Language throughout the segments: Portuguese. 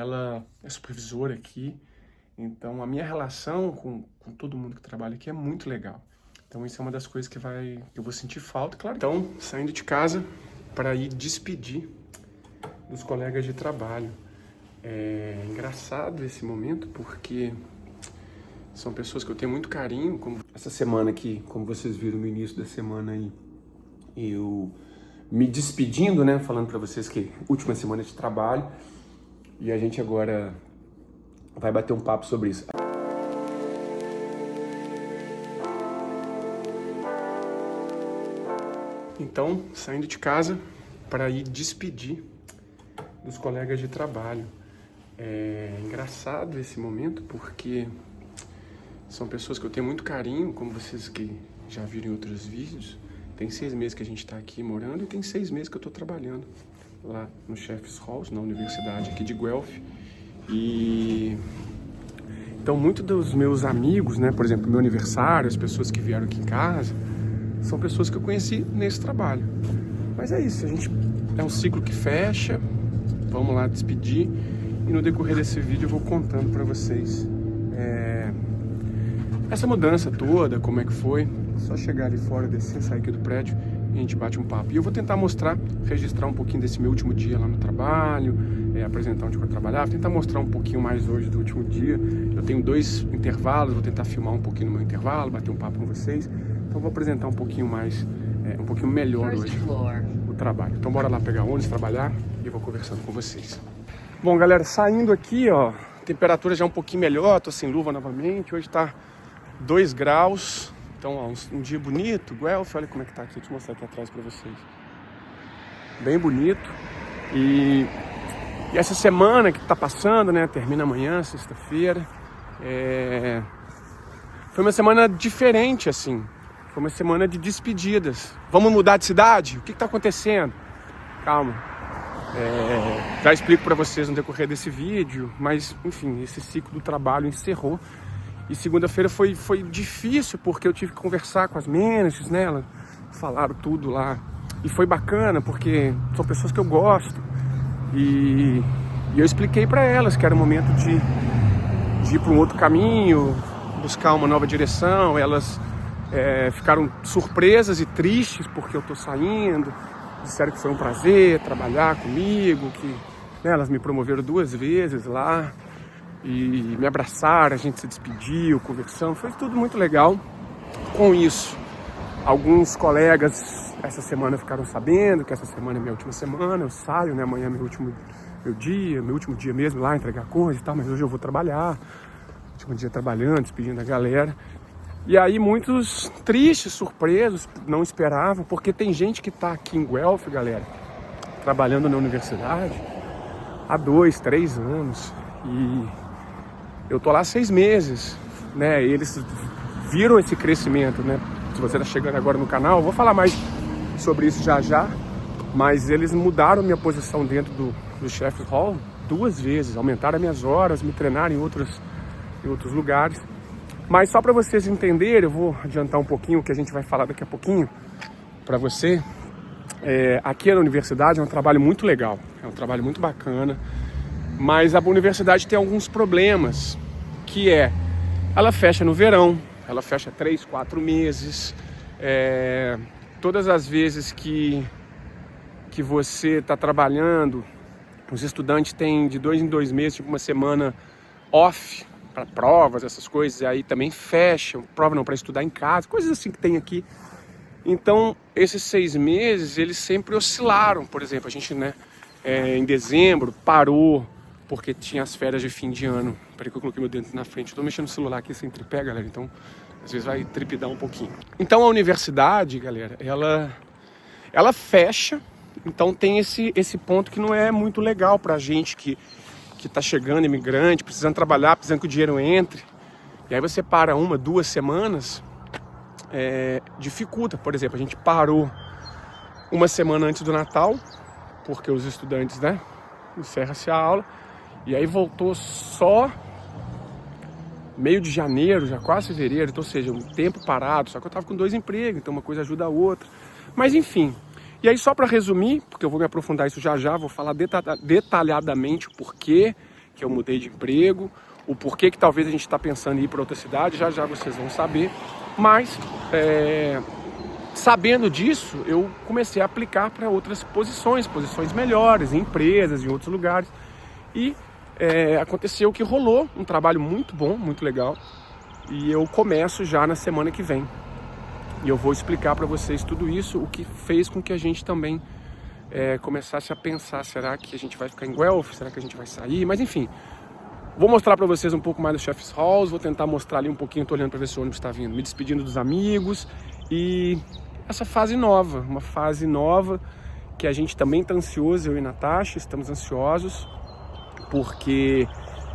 Ela é supervisora aqui, então a minha relação com todo mundo que trabalha aqui é muito legal. Então isso é uma das coisas que eu vou sentir falta, claro. Então, saindo de casa para ir despedir dos colegas de trabalho. É engraçado esse momento porque são pessoas que eu tenho muito carinho. Como essa semana aqui, como vocês viram no início da semana aí, eu me despedindo, né, falando para vocês que última semana de trabalho. E a gente agora vai bater um papo sobre isso. Então, saindo de casa para ir despedir dos colegas de trabalho. É engraçado esse momento porque são pessoas que eu tenho muito carinho, como vocês que já viram em outros vídeos. Tem 6 meses que a gente está aqui morando e tem 6 meses que eu estou trabalhando lá no Chefs Hall, na universidade aqui de Guelph. E então muitos dos meus amigos, né, por exemplo, meu aniversário, as pessoas que vieram aqui em casa, são pessoas que eu conheci nesse trabalho. Mas é isso, é um ciclo que fecha. Vamos lá despedir e no decorrer desse vídeo eu vou contando para vocês essa mudança toda, como é que foi. Só chegar ali fora, descer, sair aqui do prédio e a gente bate um papo. E eu vou tentar mostrar, registrar um pouquinho desse meu último dia lá no trabalho, apresentar onde eu trabalhava, tentar mostrar um pouquinho mais hoje do último dia. Eu tenho 2 intervalos, vou tentar filmar um pouquinho no meu intervalo, bater um papo com vocês. Então vou apresentar um pouquinho mais, um pouquinho melhor hoje o trabalho. Então bora lá pegar ônibus, trabalhar e eu vou conversando com vocês. Bom, galera, saindo aqui, ó, a temperatura já é um pouquinho melhor, tô sem luva novamente, hoje tá 2 graus. Então, ó, um dia bonito, Guelph, olha como é que tá aqui, deixa eu mostrar aqui atrás pra vocês. Bem bonito. E essa semana que tá passando, né, termina amanhã, sexta-feira, foi uma semana diferente, assim. Foi uma semana de despedidas. Vamos mudar de cidade? O que tá acontecendo? Calma. Já explico pra vocês no decorrer desse vídeo, mas, enfim, esse ciclo do trabalho encerrou. E segunda-feira foi difícil, porque eu tive que conversar com as managers, né? Elas falaram tudo lá. E foi bacana, porque são pessoas que eu gosto. E eu expliquei para elas que era o momento de ir para um outro caminho, buscar uma nova direção. Elas ficaram surpresas e tristes porque eu tô saindo. Disseram que foi um prazer trabalhar comigo, que né, elas me promoveram 2 vezes lá. E me abraçaram, a gente se despediu, conversando, foi tudo muito legal. Com isso, alguns colegas essa semana ficaram sabendo que essa semana é minha última semana, eu saio, né, amanhã é meu último dia mesmo lá, entregar coisa e tal, mas hoje eu vou trabalhar, último dia trabalhando, despedindo a galera. E aí muitos tristes, surpresos, não esperavam, porque tem gente que tá aqui em Guelph, galera, trabalhando na universidade há 2, 3 anos, e eu tô lá 6 meses, né? Eles viram esse crescimento, né? Se você tá chegando agora no canal, eu vou falar mais sobre isso já, mas eles mudaram minha posição dentro do Chefs Hall 2 vezes, aumentaram as minhas horas, me treinaram em outros lugares. Mas só para vocês entenderem, eu vou adiantar um pouquinho o que a gente vai falar daqui a pouquinho para você. Aqui na universidade é um trabalho muito legal, é um trabalho muito bacana. Mas a universidade tem alguns problemas, que ela fecha no verão, ela fecha 3, 4 meses. Todas as vezes que você está trabalhando, os estudantes têm de 2 em 2 meses, tipo uma semana off para provas, essas coisas, e aí também fecham, prova não, para estudar em casa, coisas assim que tem aqui. Então, esses 6 meses, eles sempre oscilaram. Por exemplo, a gente, né, em dezembro, parou, porque tinha as férias de fim de ano. Peraí que eu coloquei meu dedo na frente. Eu tô mexendo no celular aqui sem tripé, galera. Então, às vezes vai tripidar um pouquinho. Então, a universidade, galera, ela fecha. Então, tem esse ponto que não é muito legal pra gente que tá chegando, imigrante, precisando trabalhar, precisando que o dinheiro entre. E aí você para 1, 2 semanas, dificulta. Por exemplo, a gente parou uma semana antes do Natal, porque os estudantes, né, encerra-se a aula. E aí voltou só meio de janeiro, já quase fevereiro, então, ou seja, um tempo parado, só que eu tava com 2 empregos, então uma coisa ajuda a outra. Mas enfim, e aí só para resumir, porque eu vou me aprofundar isso já, vou falar detalhadamente o porquê que eu mudei de emprego, o porquê que talvez a gente está pensando em ir para outra cidade, já já vocês vão saber. Mas, sabendo disso, eu comecei a aplicar para outras posições melhores, em empresas, em outros lugares. E aconteceu que rolou um trabalho muito bom, muito legal. E eu começo já na semana que vem. E eu vou explicar para vocês tudo isso, o que fez com que a gente também começasse a pensar, será que a gente vai ficar em Guelph? Será que a gente vai sair? Mas enfim, vou mostrar para vocês um pouco mais do Chef's Halls, vou tentar mostrar ali um pouquinho, tô olhando para ver se o ônibus está vindo, me despedindo dos amigos e essa fase nova, uma fase nova que a gente também está ansioso, eu e Natasha, estamos ansiosos, porque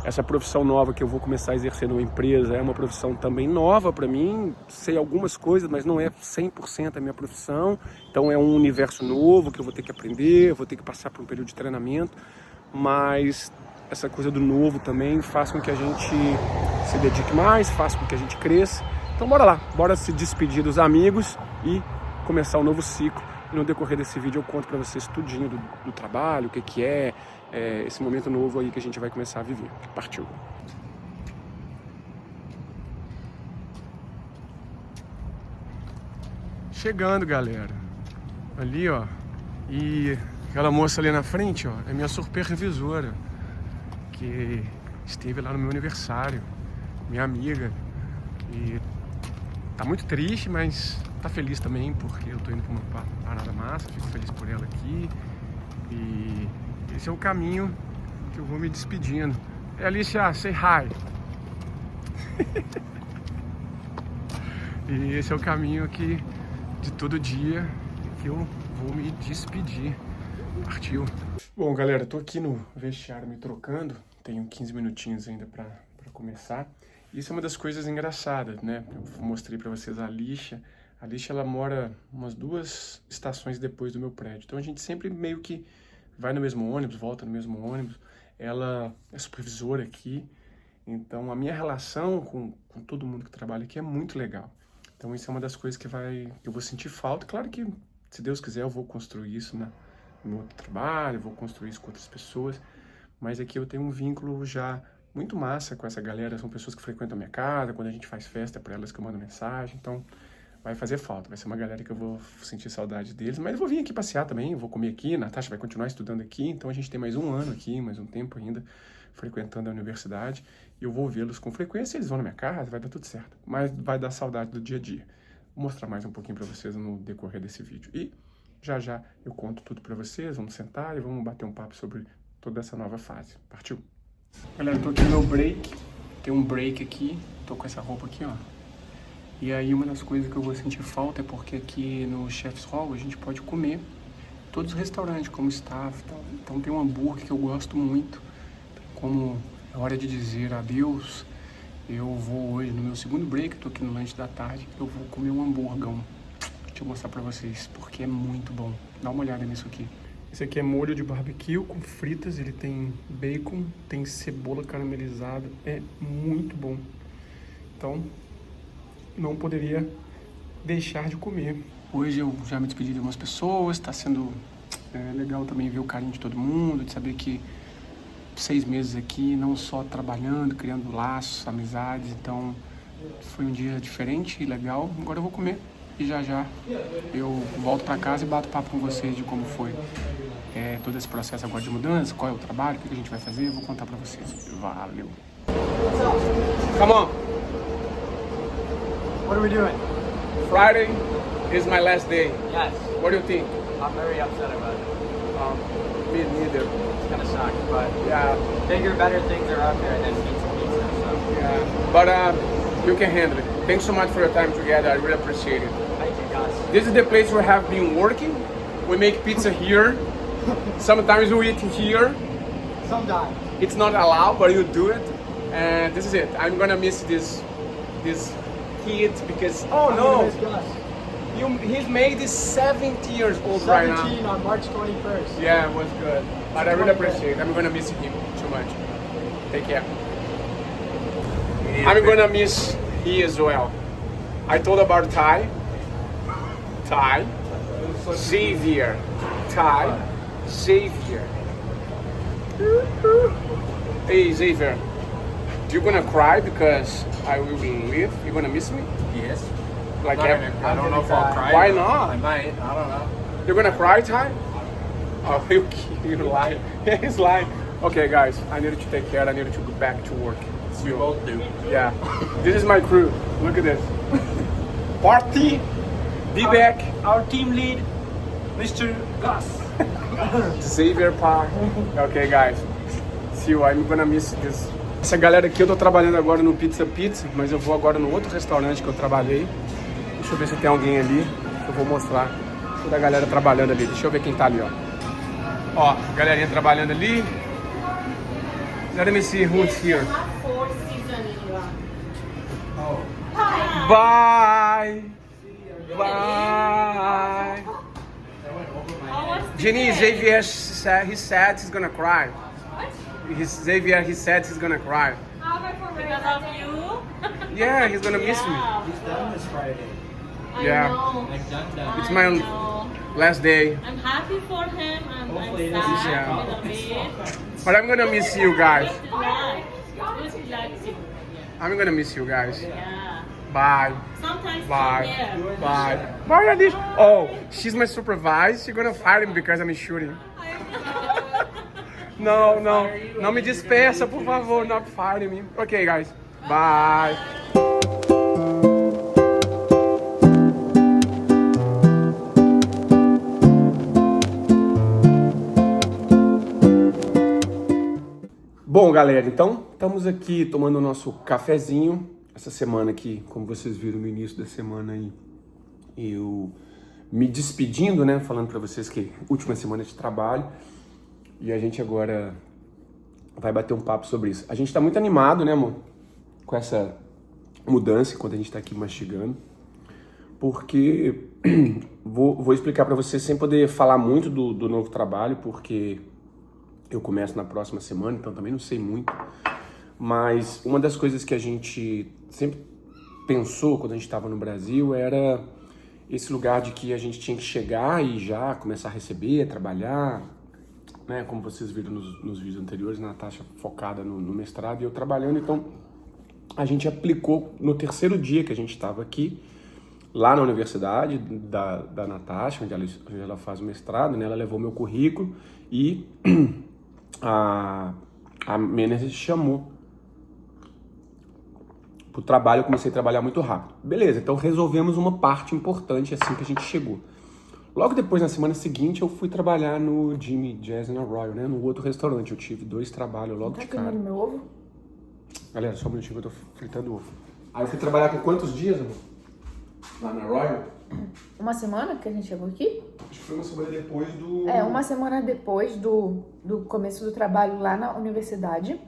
essa profissão nova que eu vou começar a exercer numa empresa é uma profissão também nova para mim, sei algumas coisas, mas não é 100% a minha profissão, então é um universo novo que eu vou ter que aprender, vou ter que passar por um período de treinamento, mas essa coisa do novo também faz com que a gente se dedique mais, faz com que a gente cresça. Então bora lá, bora se despedir dos amigos e começar um novo ciclo. No decorrer desse vídeo eu conto para vocês tudinho do trabalho, o que é esse momento novo aí que a gente vai começar a viver. Partiu! Chegando, galera. Ali, ó. E aquela moça ali na frente, ó, é minha supervisora, que esteve lá no meu aniversário, minha amiga. E tá muito triste, mas tá feliz também, porque eu tô indo pra uma parada massa, fico feliz por ela aqui. E esse é o caminho que eu vou me despedindo. Alicia, say hi! E esse é o caminho aqui de todo dia que eu vou me despedir. Partiu! Bom, galera, tô aqui no vestiário me trocando. Tenho 15 minutinhos ainda pra começar. Isso é uma das coisas engraçadas, né? Eu mostrei pra vocês a Alicia. A Alicia, ela mora umas 2 estações depois do meu prédio. Então a gente sempre meio que vai no mesmo ônibus, volta no mesmo ônibus. Ela é supervisora aqui. Então a minha relação com todo mundo que trabalha aqui é muito legal. Então isso é uma das coisas que eu vou sentir falta. Claro que, se Deus quiser, eu vou construir isso no meu outro trabalho, vou construir isso com outras pessoas. Mas aqui eu tenho um vínculo já muito massa com essa galera, são pessoas que frequentam a minha casa, quando a gente faz festa, é pra elas que eu mando mensagem, então vai fazer falta, vai ser uma galera que eu vou sentir saudade deles, mas eu vou vir aqui passear também, vou comer aqui, Natasha vai continuar estudando aqui, então a gente tem mais um ano aqui, mais um tempo ainda, frequentando a universidade, e eu vou vê-los com frequência, eles vão na minha casa, vai dar tudo certo, mas vai dar saudade do dia a dia. Vou mostrar mais um pouquinho pra vocês no decorrer desse vídeo, e já já eu conto tudo pra vocês, vamos sentar e vamos bater um papo sobre toda essa nova fase. Partiu? Galera, eu tô aqui no meu break, tem um break aqui, tô com essa roupa aqui, ó. E aí uma das coisas que eu vou sentir falta é porque aqui no Chef's Hall a gente pode comer todos os restaurantes como staff e tal. Então tem um hambúrguer que eu gosto muito, como é hora de dizer adeus, eu vou hoje no meu segundo break, tô aqui no lanche da tarde, eu vou comer um hamburgão. Deixa eu mostrar pra vocês, porque é muito bom. Dá uma olhada nisso aqui. Esse aqui é molho de barbecue com fritas, ele tem bacon, tem cebola caramelizada, é muito bom. Então, não poderia deixar de comer. Hoje eu já me despedi de algumas pessoas, tá sendo legal também ver o carinho de todo mundo, de saber que 6 meses aqui, não só trabalhando, criando laços, amizades, então foi um dia diferente e legal. Agora eu vou comer e já já eu volto pra casa e bato papo com vocês de como foi todo esse processo agora de mudança, qual é o trabalho, o que a gente vai fazer, eu vou contar pra vocês. Valeu! Come on! What are we doing? Friday is my last day. Yes. What do you think? I'm very upset about it. Me neither. It's gonna suck, but Yeah. bigger, better things are out there than pizza, so. Yeah. But you can handle it. Thanks so much for your time together. I really appreciate it. Thank you, guys. This is the place we have been working. We make pizza here. Sometimes we eat here. Sometimes. It's not allowed, but you do it. And this is it. I'm gonna miss this kid because he's made this 70 years old right now. 17 on March 21st. Yeah, it was good. But I really appreciate it. I'm gonna miss him too much. Take care. I'm gonna miss he as well. I told about Ty. Xavier. Hey Xavier, you gonna cry because I will leave? You gonna miss me? Yes. Like I don't know if I'll cry. Why but not? I might. I don't know. You're gonna cry, Ty? Oh, you lying. He's lying. Okay, guys, I needed to take care. I needed to go back to work. We both do. Yeah. This is my crew. Look at this. Party. Be back. Our team lead, Mr. Gus. Xavier Park. Okay, guys. See you. I'm gonna miss this. Essa galera aqui, eu tô trabalhando agora no Pizza, mas eu vou agora no outro restaurante que eu trabalhei. Deixa eu ver se tem alguém ali. Eu vou mostrar toda a galera trabalhando ali. Deixa eu ver quem tá ali, ó. Ó, galerinha trabalhando ali. Let me see who's here. Bye. Bye. Jenny, Xavier, he said he's gonna cry. Xavier, he said he's gonna cry. Because of you? Yeah, he's gonna miss me. He's done this Friday. Yeah. Like done. It's my last day. I'm happy for him. I'm Hopefully sad this a little bit. But I'm gonna miss you guys. Just relaxing. I'm gonna miss you guys. Yeah. Bye. Sometimes Bye. yeah. Bye. Bye, Adish. Oh, she's my supervisor. She's gonna fire me because I'm shooting. No, no. Não me despeça, por favor. Not fire me. Okay, guys. Bye. Bom, galera, então estamos aqui tomando o nosso cafezinho. Essa semana aqui, como vocês viram no início da semana aí, eu me despedindo, né? Falando pra vocês que última semana de trabalho. E a gente agora vai bater um papo sobre isso. A gente tá muito animado, né, amor? Com essa mudança, enquanto a gente tá aqui mastigando. Porque vou explicar pra vocês sem poder falar muito do novo trabalho, porque eu começo na próxima semana, então também não sei muito. Mas uma das coisas que a gente sempre pensou quando a gente estava no Brasil era esse lugar de que a gente tinha que chegar e já começar a receber, trabalhar, né? Como vocês viram nos vídeos anteriores, a Natasha focada no mestrado e eu trabalhando. Então a gente aplicou no terceiro dia que a gente estava aqui, lá na universidade da Natasha, onde ela faz o mestrado, né? Ela levou meu currículo e a manager chamou pro trabalho. Eu comecei a trabalhar muito rápido. Beleza, então resolvemos uma parte importante assim que a gente chegou. Logo depois, na semana seguinte, eu fui trabalhar no Jimmy Jazz na Royal, né? No outro restaurante. Eu tive 2 trabalhos logo de cara. Tá queimando meu ovo? Galera, só um minutinho que eu tô fritando ovo. Aí eu fui trabalhar com quantos dias, amor? Lá na Royal? Uma semana que a gente chegou aqui? Acho que foi uma semana depois do... É, uma semana depois do começo do trabalho lá na universidade.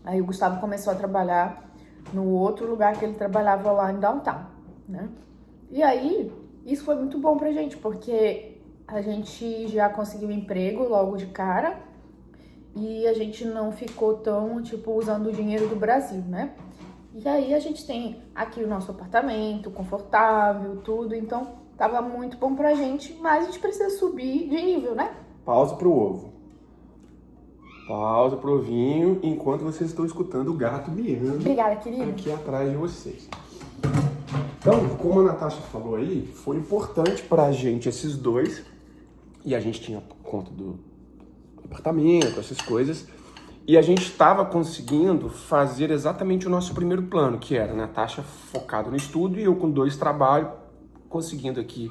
Aí o Gustavo começou a trabalhar no outro lugar que ele trabalhava lá em Downtown, né? E aí, isso foi muito bom pra gente, porque a gente já conseguiu um emprego logo de cara e a gente não ficou tão, tipo, usando o dinheiro do Brasil, né? E aí a gente tem aqui o nosso apartamento, confortável, tudo, então tava muito bom pra gente, mas a gente precisa subir de nível, né? Pausa pro ovo. Pausa pro ovinho, enquanto vocês estão escutando o gato miando. Obrigada, querido. Aqui atrás de vocês. Então, como a Natasha falou aí, foi importante pra gente esses 2. E a gente tinha conta do apartamento, essas coisas. E a gente estava conseguindo fazer exatamente o nosso primeiro plano, que era a Natasha focada no estudo e eu com 2 trabalhos, conseguindo aqui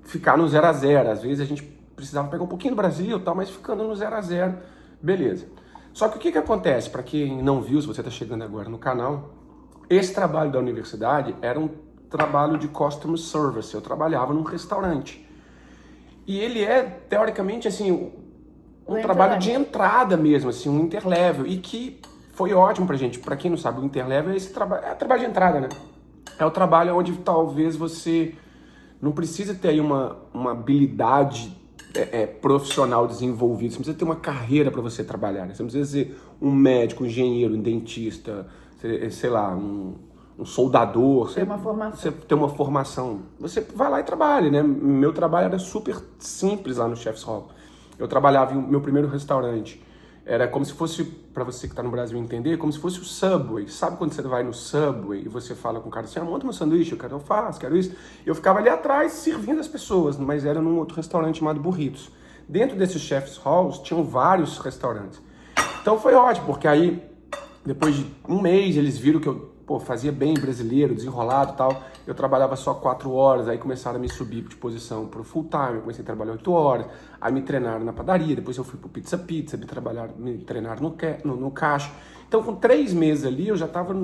ficar no 0 a 0. Às vezes a gente precisava pegar um pouquinho do Brasil e tal, mas ficando no 0 a 0. Beleza. Só que o que acontece? Para quem não viu, se você está chegando agora no canal, esse trabalho da universidade era um trabalho de customer service. Eu trabalhava num restaurante. E ele é, teoricamente, assim, um trabalho de entrada mesmo, assim, um interlevel. E que foi ótimo pra gente. Pra quem não sabe, o interlevel é esse trabalho, é trabalho de entrada, né? É o trabalho onde talvez você não precisa ter aí uma habilidade profissional desenvolvida. Você não precisa ter uma carreira para você trabalhar, né? Você não precisa ser um médico, um engenheiro, um dentista, sei lá, um soldador. Tem uma formação. Você tem uma formação. Você vai lá e trabalha, né? Meu trabalho era super simples lá no Chef's Hall. Eu trabalhava em meu primeiro restaurante. Era como se fosse, para você que está no Brasil entender, como se fosse o Subway. Sabe quando você vai no Subway e você fala com o cara assim, monta um sanduíche, eu quero alface, quero isso. Eu ficava ali atrás servindo as pessoas, mas era num outro restaurante chamado Burritos. Dentro desses chefs halls tinham vários restaurantes. Então foi ótimo, porque aí, depois de um mês, eles viram que eu fazia bem brasileiro, desenrolado e tal. Eu trabalhava só 4 horas, aí começaram a me subir de posição pro full time, eu comecei a trabalhar 8 horas, aí me treinaram na padaria, depois eu fui pro Pizza, me treinaram no caixa. Então com 3 meses ali eu já estava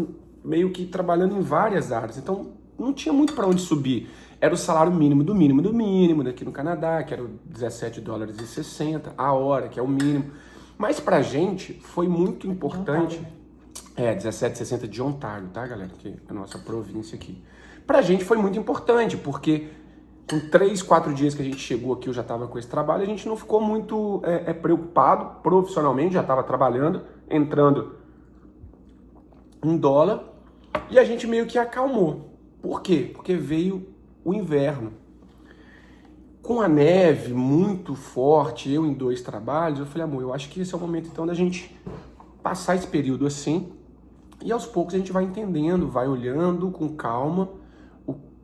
meio que trabalhando em várias áreas, então não tinha muito para onde subir. Era o salário mínimo do mínimo do mínimo daqui no Canadá, que era $17,60 a hora, que é o mínimo. Mas pra gente foi muito importante... 17,60 de Ontário, tá, galera? Que é a nossa província aqui. Pra gente foi muito importante, porque com 3, 4 dias que a gente chegou aqui, eu já tava com esse trabalho, a gente não ficou muito preocupado profissionalmente, já tava trabalhando, entrando em dólar, e a gente meio que acalmou. Por quê? Porque veio o inverno. Com a neve muito forte, eu em 2 trabalhos, eu falei, amor, eu acho que esse é o momento então da gente passar esse período assim, e aos poucos a gente vai entendendo, vai olhando com calma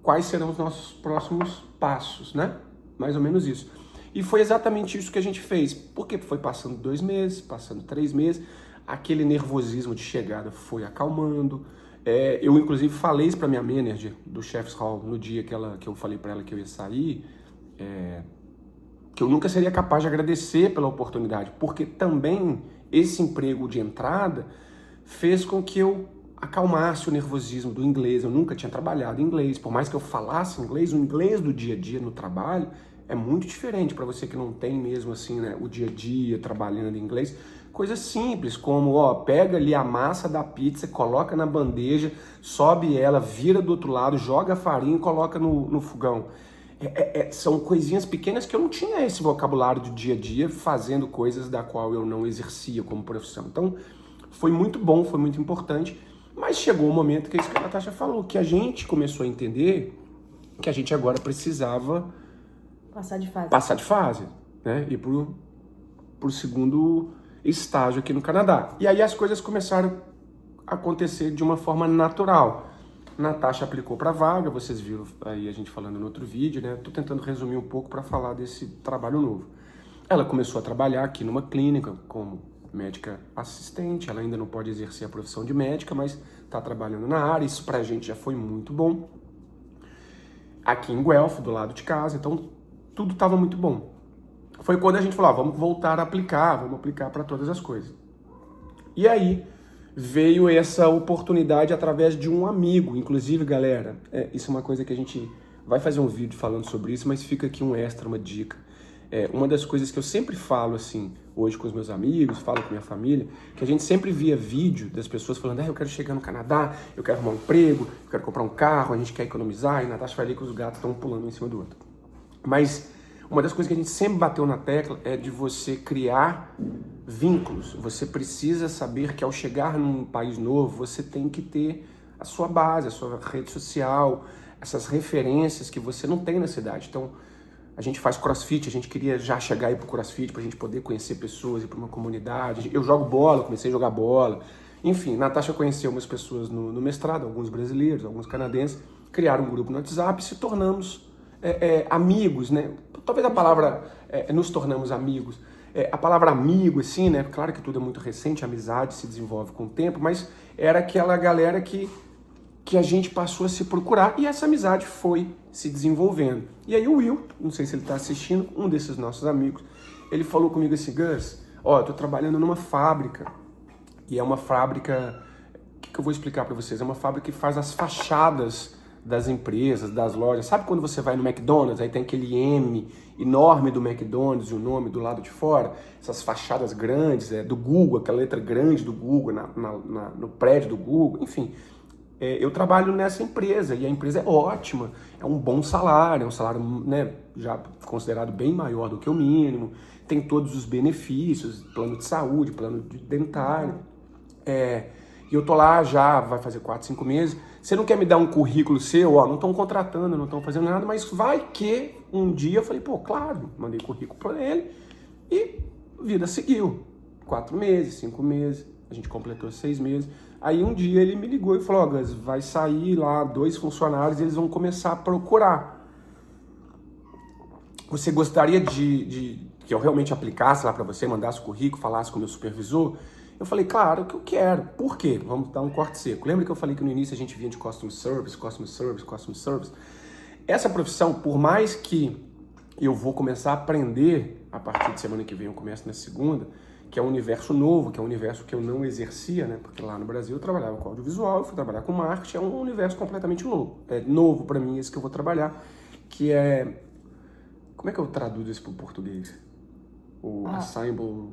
quais serão os nossos próximos passos, né? Mais ou menos isso. E foi exatamente isso que a gente fez. Porque foi passando 2 meses, passando 3 meses, aquele nervosismo de chegada foi acalmando. Eu, inclusive, falei isso para minha manager do Chef's Hall no dia que eu falei para ela que eu ia sair, que eu nunca seria capaz de agradecer pela oportunidade, porque também esse emprego de entrada fez com que eu acalmasse o nervosismo do inglês. Eu nunca tinha trabalhado em inglês, por mais que eu falasse inglês, o inglês do dia a dia no trabalho é muito diferente para você que não tem mesmo assim, né, o dia a dia trabalhando em inglês. Coisas simples como, pega ali a massa da pizza, coloca na bandeja, sobe ela, vira do outro lado, joga a farinha e coloca no fogão. São coisinhas pequenas que eu não tinha esse vocabulário do dia a dia, fazendo coisas da qual eu não exercia como profissão. Então, foi muito bom, foi muito importante, mas chegou um momento que é isso que a Natasha falou, que a gente começou a entender que a gente agora precisava passar de fase, né? Ir pro segundo estágio aqui no Canadá. E aí as coisas começaram a acontecer de uma forma natural. Natasha aplicou para vaga, vocês viram aí a gente falando no outro vídeo, né? Tô tentando resumir um pouco para falar desse trabalho novo. Ela começou a trabalhar aqui numa clínica como médica assistente, ela ainda não pode exercer a profissão de médica, mas está trabalhando na área, isso pra gente já foi muito bom. Aqui em Guelph, do lado de casa, então tudo estava muito bom. Foi quando a gente falou, vamos voltar a aplicar, vamos aplicar para todas as coisas. E aí veio essa oportunidade através de um amigo, inclusive, galera, isso é uma coisa que a gente vai fazer um vídeo falando sobre isso, mas fica aqui um extra, uma dica. Uma das coisas que eu sempre falo, assim, hoje com os meus amigos, falo com minha família, que a gente sempre via vídeo das pessoas falando, eu quero chegar no Canadá, eu quero arrumar um emprego, eu quero comprar um carro, a gente quer economizar, e Natasha vai ali que os gatos estão pulando um em cima do outro. Mas uma das coisas que a gente sempre bateu na tecla é de você criar vínculos. Você precisa saber que ao chegar num país novo, você tem que ter a sua base, a sua rede social, essas referências que você não tem na cidade. Então, a gente faz crossfit, a gente queria já chegar aí pro crossfit pra gente poder conhecer pessoas, ir pra uma comunidade. Eu jogo bola, comecei a jogar bola. Enfim, Natasha conheceu umas pessoas no mestrado, alguns brasileiros, alguns canadenses, criaram um grupo no WhatsApp e se tornamos amigos, né? Talvez a palavra nos tornamos amigos. A palavra amigo, assim, né? Claro que tudo é muito recente, a amizade se desenvolve com o tempo, mas era aquela galera que a gente passou a se procurar e essa amizade foi se desenvolvendo. E aí o Will, não sei se ele está assistindo, um desses nossos amigos, ele falou comigo assim, Gus, eu tô trabalhando numa fábrica, e é uma fábrica, o que eu vou explicar para vocês? É uma fábrica que faz as fachadas das empresas, das lojas. Sabe quando você vai no McDonald's, aí tem aquele M enorme do McDonald's e o nome do lado de fora? Essas fachadas grandes, do Google, aquela letra grande do Google, no prédio do Google, enfim. Eu trabalho nessa empresa e a empresa é ótima, é um bom salário, é um salário, né, já considerado bem maior do que o mínimo, tem todos os benefícios, plano de saúde, plano de dentário. E eu tô lá já, vai fazer 4, 5 meses. Você não quer me dar um currículo seu? Não estão contratando, não estão fazendo nada, mas vai que um dia eu falei, claro, mandei currículo para ele e a vida seguiu. 4 meses, 5 meses, a gente completou 6 meses. Aí um dia ele me ligou e falou, ó, Gus, vai sair lá 2 funcionários e eles vão começar a procurar. Você gostaria de que eu realmente aplicasse lá para você, mandasse o currículo, falasse com o meu supervisor? Eu falei, claro que eu quero. Por quê? Vamos dar um corte seco. Lembra que eu falei que no início a gente vinha de Customer Service, Customer Service, Customer Service? Essa profissão, por mais que eu vou começar a aprender, a partir de semana que vem eu começo na segunda, que é um universo novo, que é um universo que eu não exercia, né? Porque lá no Brasil eu trabalhava com audiovisual, eu fui trabalhar com marketing, é um universo completamente novo. É novo para mim esse que eu vou trabalhar, que é... Como é que eu traduzo isso para o português? O Assemble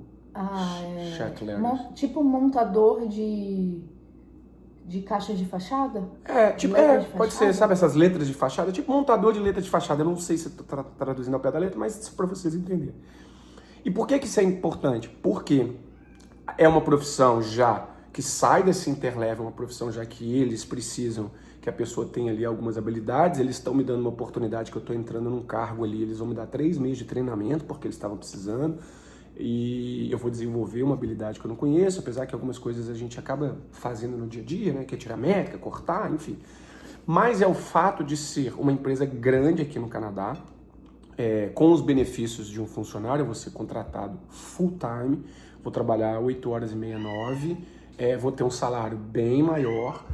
Chatelaine. Tipo montador de caixas de fachada? Pode ser, sabe essas letras de fachada? Tipo montador de letra de fachada. Eu não sei se eu tô traduzindo ao pé da letra, mas isso para vocês entenderem. E por que isso é importante? Porque é uma profissão já que sai desse interlevel, uma profissão já que eles precisam que a pessoa tenha ali algumas habilidades, eles estão me dando uma oportunidade que eu estou entrando num cargo ali, eles vão me dar 3 meses de treinamento, porque eles estavam precisando, e eu vou desenvolver uma habilidade que eu não conheço, apesar que algumas coisas a gente acaba fazendo no dia a dia, né, que é tirar métrica, cortar, enfim. Mas é o fato de ser uma empresa grande aqui no Canadá, com os benefícios de um funcionário, eu vou ser contratado full time, vou trabalhar 8 horas e meia, 9, vou ter um salário bem maior,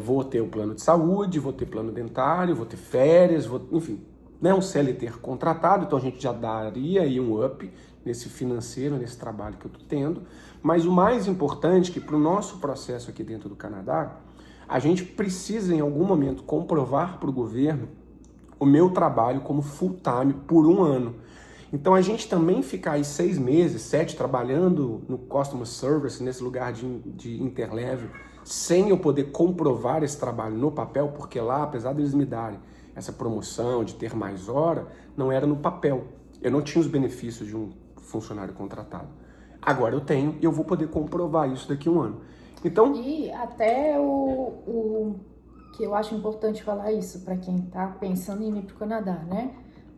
vou ter o plano de saúde, vou ter plano dentário, vou ter férias, enfim, né, um CLT contratado, então a gente já daria aí um up nesse financeiro, nesse trabalho que eu estou tendo. Mas o mais importante é que para o nosso processo aqui dentro do Canadá, a gente precisa em algum momento comprovar para o governo o meu trabalho como full time por 1 ano. Então a gente também ficar aí 6 meses, 7, trabalhando no Customer Service, nesse lugar de interlevel, sem eu poder comprovar esse trabalho no papel, porque lá, apesar deles me darem essa promoção de ter mais hora, não era no papel. Eu não tinha os benefícios de um funcionário contratado. Agora eu tenho e eu vou poder comprovar isso daqui a 1 ano. Então... E até o que eu acho importante falar isso para quem tá pensando em ir pro Canadá, né?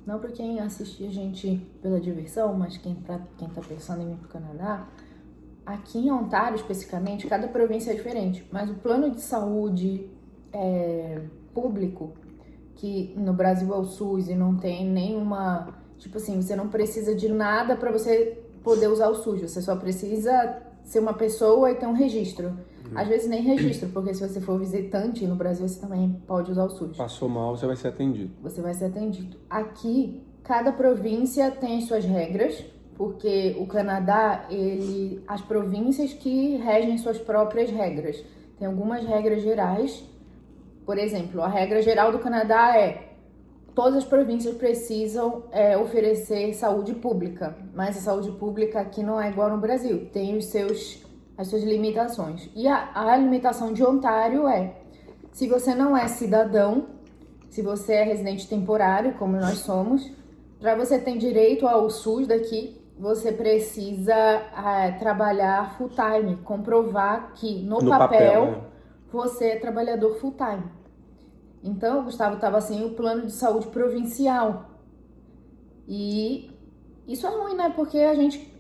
Não para quem assistir a gente pela diversão, mas para quem tá pensando em ir pro Canadá. Aqui em Ontário, especificamente, cada província é diferente, mas o plano de saúde público, que no Brasil é o SUS e não tem nenhuma... Tipo assim, você não precisa de nada para você poder usar o SUS, você só precisa ser uma pessoa e ter um registro. Às vezes nem registro, porque se você for visitante no Brasil, você também pode usar o SUS. Passou mal, você vai ser atendido. Você vai ser atendido. Aqui, cada província tem as suas regras, porque o Canadá, as províncias que regem suas próprias regras. Tem algumas regras gerais. Por exemplo, a regra geral do Canadá todas as províncias precisam oferecer saúde pública, mas a saúde pública aqui não é igual no Brasil, tem as suas limitações. E a limitação de Ontário se você não é cidadão, se você é residente temporário, como nós somos, para você ter direito ao SUS daqui, você precisa trabalhar full time, comprovar que no papel você é trabalhador full time. Então, o Gustavo estava sem o plano de saúde provincial. E isso é ruim, né? Porque a gente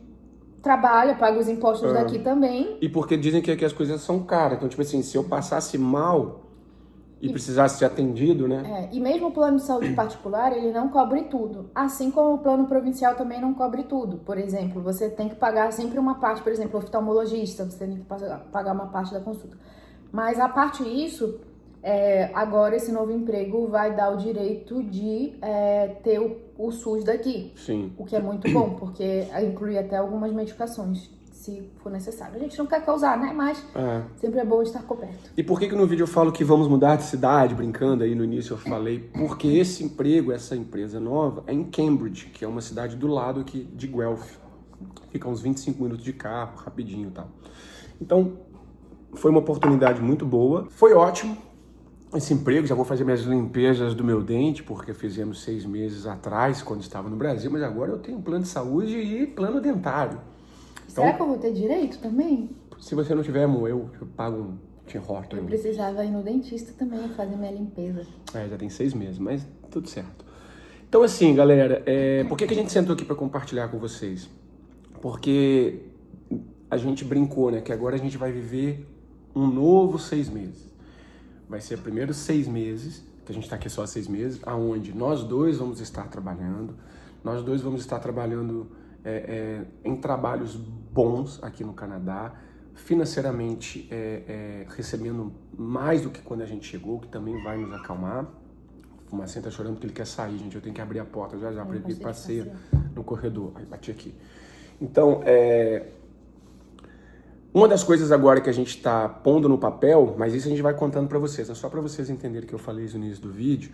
trabalha, paga os impostos daqui também. E porque dizem que aqui as coisas são caras. Então, tipo assim, se eu passasse mal e precisasse ser atendido, né? E mesmo o plano de saúde particular, ele não cobre tudo. Assim como o plano provincial também não cobre tudo. Por exemplo, você tem que pagar sempre uma parte, por exemplo, oftalmologista, você tem que pagar uma parte da consulta. Mas a parte disso... agora esse novo emprego vai dar o direito de ter o SUS daqui. Sim. O que é muito bom, porque inclui até algumas medicações, se for necessário. A gente não quer causar, né? Mas sempre é bom estar coberto. E por que no vídeo eu falo que vamos mudar de cidade, brincando aí no início eu falei? Porque esse emprego, essa empresa nova, é em Cambridge, que é uma cidade do lado aqui de Guelph. Fica uns 25 minutos de carro, rapidinho e tal. Então, foi uma oportunidade muito boa. Foi ótimo. Esse emprego, já vou fazer minhas limpezas do meu dente, porque fizemos 6 meses atrás, quando estava no Brasil, mas agora eu tenho plano de saúde e plano dentário. Então, será que eu vou ter direito também? Se você não tiver, amor, eu pago um T-Horto. Eu precisava ir no dentista também, fazer minha limpeza. Já tem 6 meses, mas tudo certo. Então assim, galera, por que a gente sentou aqui para compartilhar com vocês? Porque a gente brincou, né? Que agora a gente vai viver um novo 6 meses. Vai ser primeiros 6 meses, que a gente está aqui só 6 meses, aonde nós dois vamos estar trabalhando. Nós dois vamos estar trabalhando em trabalhos bons aqui no Canadá, financeiramente recebendo mais do que quando a gente chegou, que também vai nos acalmar. O Fumacinho tá chorando porque ele quer sair, gente. Eu tenho que abrir a porta já para ele passeia no corredor. Aí bati aqui. Então, uma das coisas agora que a gente está pondo no papel, mas isso a gente vai contando para vocês, é só para vocês entenderem que eu falei isso no início do vídeo,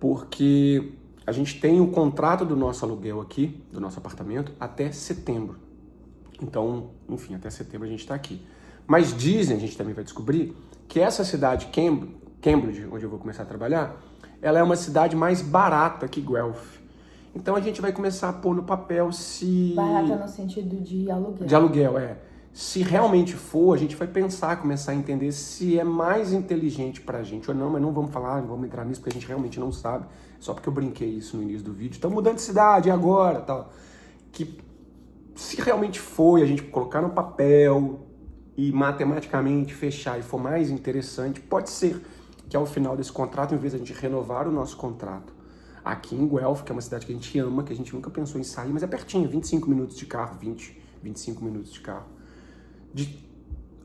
porque a gente tem o contrato do nosso aluguel aqui, do nosso apartamento, até setembro. Então, enfim, até setembro a gente está aqui. Mas dizem, a gente também vai descobrir, que essa cidade, Cambridge, onde eu vou começar a trabalhar, ela é uma cidade mais barata que Guelph. Então a gente vai começar a pôr no papel se... Barata no sentido de aluguel. De aluguel, Se realmente for, a gente vai pensar, começar a entender se é mais inteligente pra gente ou não, mas não vamos falar, não vamos entrar nisso, porque a gente realmente não sabe, só porque eu brinquei isso no início do vídeo. Estamos mudando de cidade agora, tal. Que se realmente for e a gente colocar no papel e matematicamente fechar e for mais interessante, pode ser que ao final desse contrato, em vez de a gente renovar o nosso contrato aqui em Guelph, que é uma cidade que a gente ama, que a gente nunca pensou em sair, mas é pertinho, 25 minutos de carro, 25 minutos de carro, de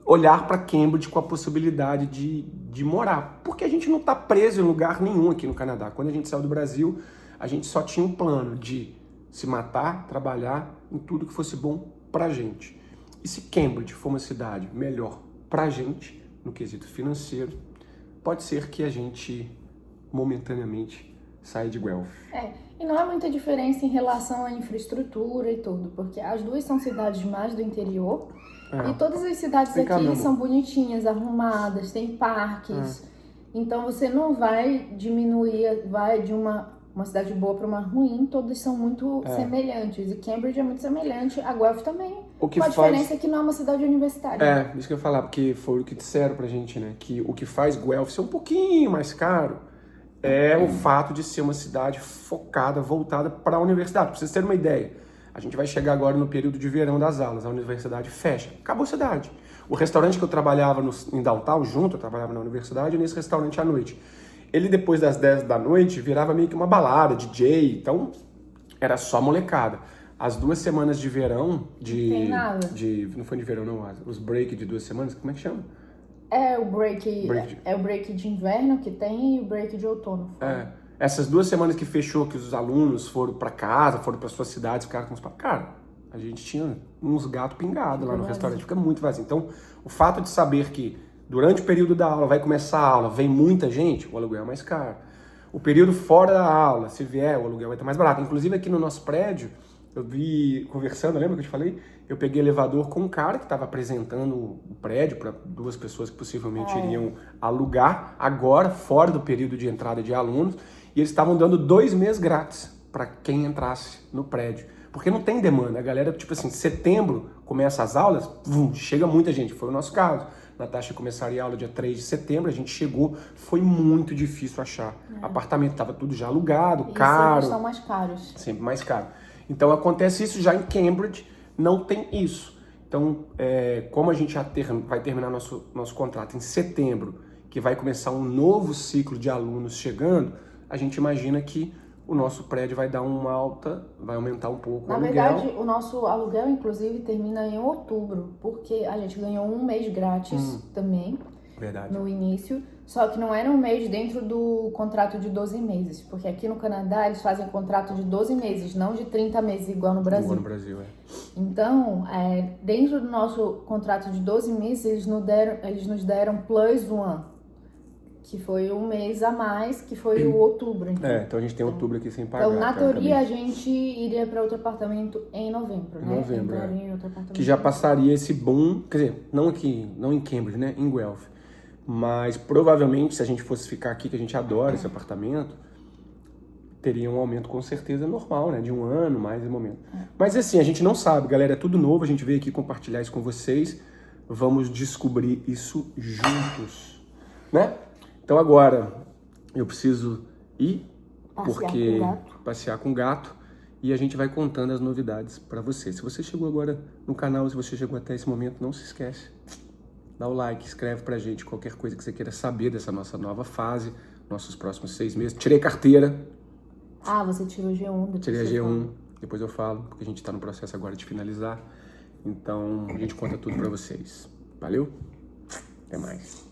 olhar para Cambridge com a possibilidade de morar. Porque a gente não está preso em lugar nenhum aqui no Canadá. Quando a gente saiu do Brasil, a gente só tinha um plano de se matar, trabalhar em tudo que fosse bom pra gente. E se Cambridge for uma cidade melhor pra gente, no quesito financeiro, pode ser que a gente, momentaneamente, saia de Guelph. E não há muita diferença em relação à infraestrutura e tudo, porque as duas são cidades mais do interior, e todas as cidades Vem cá, meu aqui amor. são bonitinhas, arrumadas, tem parques, então você não vai diminuir, vai de uma cidade boa para uma ruim, todas são muito semelhantes, e Cambridge é muito semelhante, a Guelph também. O que a faz... diferença é que não é uma cidade universitária. Isso que eu ia falar, porque foi o que disseram pra gente, né? Que o que faz Guelph ser um pouquinho mais caro é o fato de ser uma cidade focada, voltada para a universidade. Pra vocês terem uma ideia, a gente vai chegar agora no período de verão das aulas, a universidade fecha, acabou a cidade. O restaurante que eu trabalhava em Downtown, eu trabalhava na universidade, e nesse restaurante à noite. Ele, depois das 10 da noite, virava meio que uma balada, DJ, então era só molecada. As 2 semanas de verão, Não tem nada. não foi de verão não, os break de 2 semanas, como é que chama? É o break de inverno que tem e o break de outono. Essas 2 semanas que fechou, que os alunos foram pra casa, foram pra suas cidades, ficaram com os... Cara, a gente tinha uns gatos pingados lá no restaurante, fica muito vazio. Então, o fato de saber que durante o período da aula, vai começar a aula, vem muita gente, o aluguel é mais caro. O período fora da aula, se vier, o aluguel vai estar mais barato. Inclusive aqui no nosso prédio, eu vi, conversando, lembra que eu te falei? Eu peguei elevador com um cara que estava apresentando o prédio para 2 pessoas que possivelmente iriam alugar agora, fora do período de entrada de alunos, e eles estavam dando 2 meses grátis para quem entrasse no prédio. Porque não tem demanda, a galera, tipo assim, setembro começa as aulas, chega muita gente, foi o nosso caso. Natasha começaria a aula dia 3 de setembro, a gente chegou, foi muito difícil achar. Apartamento estava tudo já alugado, caro. E sempre são mais caros. Sempre mais caro. Então acontece isso já em Cambridge, não tem isso. Então, como a gente já vai terminar nosso contrato em setembro, que vai começar um novo ciclo de alunos chegando, a gente imagina que o nosso prédio vai dar uma alta, vai aumentar um pouco o aluguel. Na verdade, o nosso aluguel, inclusive, termina em outubro, porque a gente ganhou 1 mês grátis também, Verdade. no início, só que não era 1 mês dentro do contrato de 12 meses, porque aqui no Canadá eles fazem contrato de 12 meses, não de 30 meses, igual no Brasil. Igual no Brasil, Então, dentro do nosso contrato de 12 meses, eles nos deram plus 1, que foi 1 mês a mais, que foi o outubro. Então a gente tem outubro aqui sem pagar. Então, na teoria, a gente iria para outro apartamento em novembro, né? Novembro, Entraria em outro apartamento. Que já passaria esse boom, quer dizer, não aqui, não em Cambridge, né? Em Guelph. Mas provavelmente, se a gente fosse ficar aqui, que a gente adora esse apartamento, teria um aumento com certeza normal, né? De 1 ano, mais um momento. Mas assim, a gente não sabe, galera, é tudo novo, a gente veio aqui compartilhar isso com vocês. Vamos descobrir isso juntos, né? Então agora eu preciso ir, Passear porque com o gato. passear com o gato, e a gente vai contando as novidades para você. Se você chegou agora no canal, se você chegou até esse momento, não se esquece, dá o like, escreve pra gente qualquer coisa que você queira saber dessa nossa nova fase, nossos próximos 6 meses. Tirei carteira. Ah, você tirou G1 depois. Tirei a você G1, fala. depois eu falo, porque a gente tá no processo agora de finalizar. Então, a gente conta tudo pra vocês. Valeu? Até mais.